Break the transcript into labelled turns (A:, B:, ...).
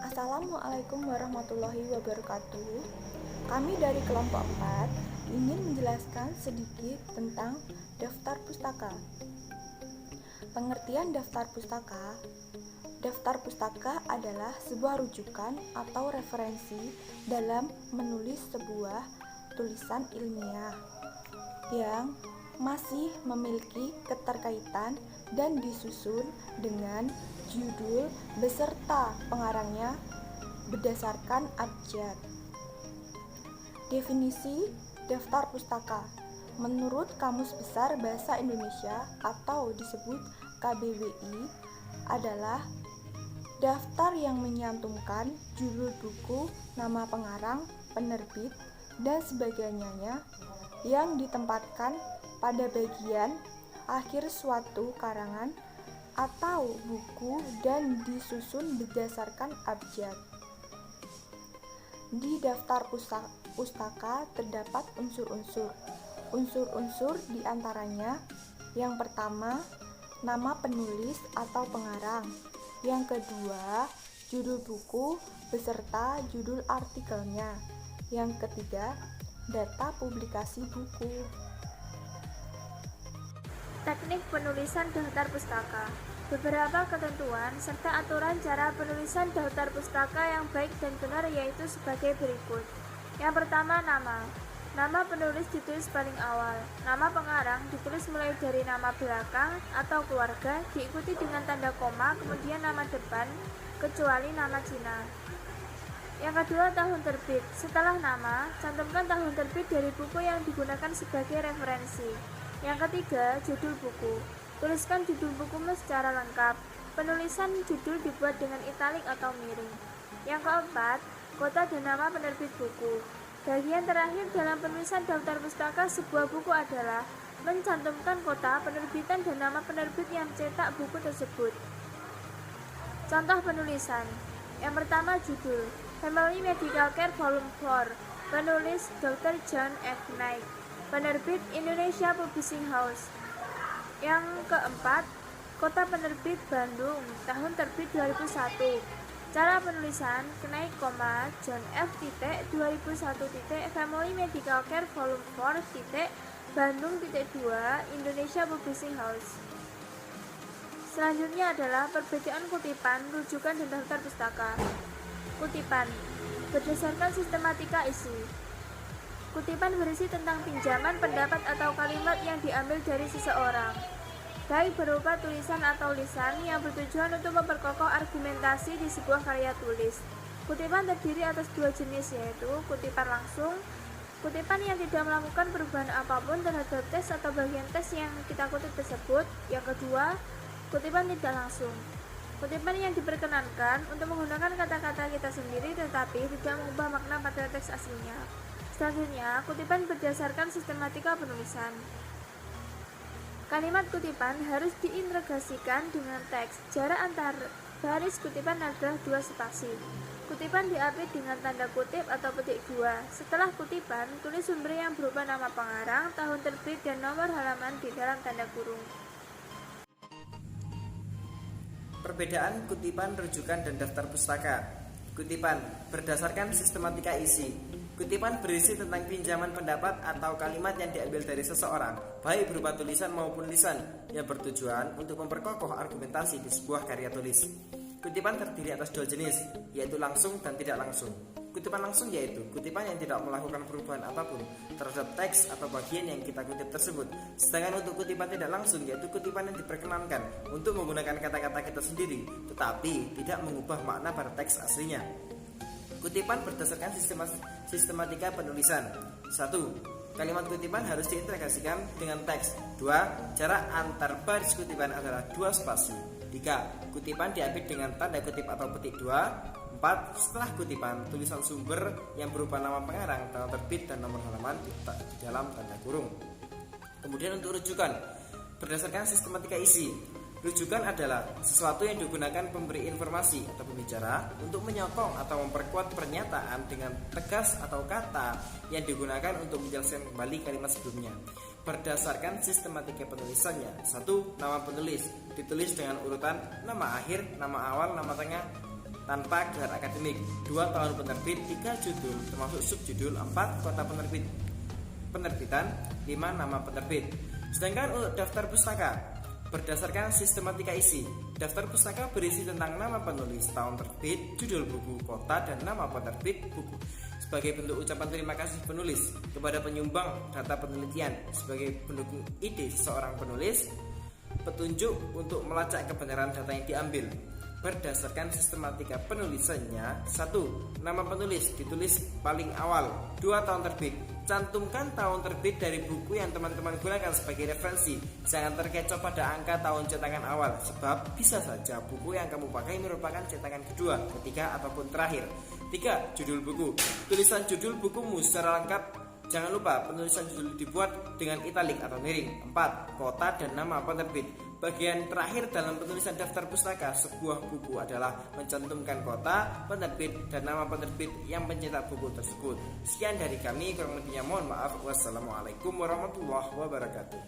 A: Assalamualaikum warahmatullahi wabarakatuh. Kami dari kelompok 4 ingin menjelaskan sedikit tentang daftar pustaka. Pengertian daftar pustaka. Daftar pustaka adalah sebuah rujukan atau referensi dalam menulis sebuah tulisan ilmiah yang masih memiliki keterkaitan dan disusun dengan judul beserta pengarangnya berdasarkan abjad. Definisi daftar pustaka menurut Kamus Besar Bahasa Indonesia atau disebut KBBI adalah daftar yang menyantumkan judul buku, nama pengarang, penerbit, dan sebagainya yang ditempatkan pada bagian akhir suatu karangan atau buku dan disusun berdasarkan abjad. Di daftar pustaka terdapat unsur-unsur. Unsur-unsur diantaranya yang pertama, nama penulis atau pengarang. Yang kedua, judul buku beserta judul artikelnya. Yang ketiga, data publikasi buku.
B: Teknik penulisan daftar pustaka. Beberapa ketentuan serta aturan cara penulisan daftar pustaka yang baik dan benar yaitu sebagai berikut. Yang pertama, nama. Nama penulis ditulis paling awal. Nama pengarang ditulis mulai dari nama belakang atau keluarga, diikuti dengan tanda koma, kemudian nama depan, kecuali nama Cina. Yang kedua, tahun terbit. Setelah nama, cantumkan tahun terbit dari buku yang digunakan sebagai referensi. Yang ketiga, judul buku. Tuliskan judul bukumu secara lengkap. Penulisan judul dibuat dengan italik atau miring. Yang keempat, kota dan nama penerbit buku. Bagian terakhir dalam penulisan daftar pustaka sebuah buku adalah mencantumkan kota, penerbitan, dan nama penerbit yang cetak buku tersebut. Contoh penulisan. Yang pertama, judul Family Medical Care Volume 4. Penulis Dr. John F. Knight. Penerbit Indonesia Publishing House. Yang keempat, kota penerbit Bandung, tahun terbit 2001. Cara penulisan Knight, John F. 2001 Family Medical Care Volume 4 Bandung 2 Indonesia Publishing House. Selanjutnya adalah perbedaan kutipan, rujukan, dan daftar pustaka. Kutipan berdasarkan sistematika isi. Kutipan berisi tentang pinjaman, pendapat, atau kalimat yang diambil dari seseorang, baik berupa tulisan atau lisan yang bertujuan untuk memperkokoh argumentasi di sebuah karya tulis. Kutipan terdiri atas dua jenis, yaitu kutipan langsung, kutipan yang tidak melakukan perubahan apapun terhadap teks atau bagian teks yang kita kutip tersebut. Yang kedua, kutipan tidak langsung. Kutipan yang diperkenankan untuk menggunakan kata-kata kita sendiri tetapi tidak mengubah makna pada teks aslinya. Selanjutnya, kutipan berdasarkan sistematika penulisan. Kalimat kutipan harus diintegrasikan dengan teks. Jarak antar baris kutipan adalah 2 spasi. Kutipan diapit dengan tanda kutip atau petik 2. Setelah kutipan, tulis sumber yang berupa nama pengarang, tahun terbit, dan nomor halaman di dalam tanda kurung.
C: Perbedaan kutipan, rujukan, dan daftar pustaka. Kutipan berdasarkan sistematika isi. Kutipan berisi tentang pinjaman pendapat atau kalimat yang diambil dari seseorang, baik berupa tulisan maupun lisan, yang bertujuan untuk memperkokoh argumentasi di sebuah karya tulis. Kutipan terdiri atas 2 jenis, yaitu langsung dan tidak langsung. Kutipan langsung yaitu kutipan yang tidak melakukan perubahan apapun terhadap teks atau bagian yang kita kutip tersebut. Sedangkan untuk kutipan tidak langsung yaitu kutipan yang diperkenankan untuk menggunakan kata-kata kita sendiri, tetapi tidak mengubah makna pada teks aslinya. Kutipan berdasarkan sistematika penulisan. 1. Kalimat kutipan harus diintegrasikan dengan teks. 2. Jarak antar baris kutipan adalah 2 spasi. 3. Kutipan diapit dengan tanda kutip atau petik 2. 4. Setelah kutipan, tulisan sumber yang berupa nama pengarang, tanggal terbit, dan nomor halaman di dalam tanda kurung. Kemudian untuk rujukan, berdasarkan sistematika isi. Rujukan adalah sesuatu yang digunakan pemberi informasi atau pembicara untuk menyokong atau memperkuat pernyataan dengan tegas atau kata yang digunakan untuk menjelaskan kembali kalimat sebelumnya. berdasarkan sistematika penulisannya. 1. Nama penulis ditulis dengan urutan nama akhir, nama awal, nama tengah tanpa gelar akademik. 2. Tahun penerbit. 3. Judul termasuk subjudul. 4. Kota penerbitan. 5. Nama penerbit. Sedangkan untuk daftar pustaka berdasarkan sistematika isi. Daftar pustaka berisi tentang nama penulis, tahun terbit, judul buku, kota, dan nama penerbit buku. Sebagai bentuk ucapan terima kasih penulis kepada penyumbang data penelitian, sebagai pendukung ide seorang penulis, petunjuk untuk melacak kebenaran data yang diambil. Berdasarkan sistematika penulisannya. 1. Nama penulis ditulis paling awal. 2. Tahun terbit. Cantumkan tahun terbit dari buku yang teman-teman gunakan sebagai referensi. Jangan terkecoh pada angka tahun cetakan awal, sebab bisa saja buku yang kamu pakai merupakan cetakan kedua, ketiga, ataupun terakhir. 3. Judul buku. Tulisan judul bukumu secara lengkap. Jangan lupa penulisan judul dibuat dengan italik atau miring. 4. Kota dan nama penerbit. Bagian terakhir dalam penulisan daftar pustaka sebuah buku adalah mencantumkan kota, penerbit, dan nama penerbit yang pencetak buku tersebut. Sekian dari kami, kurang lebihnya mohon maaf. Wassalamualaikum warahmatullahi wabarakatuh.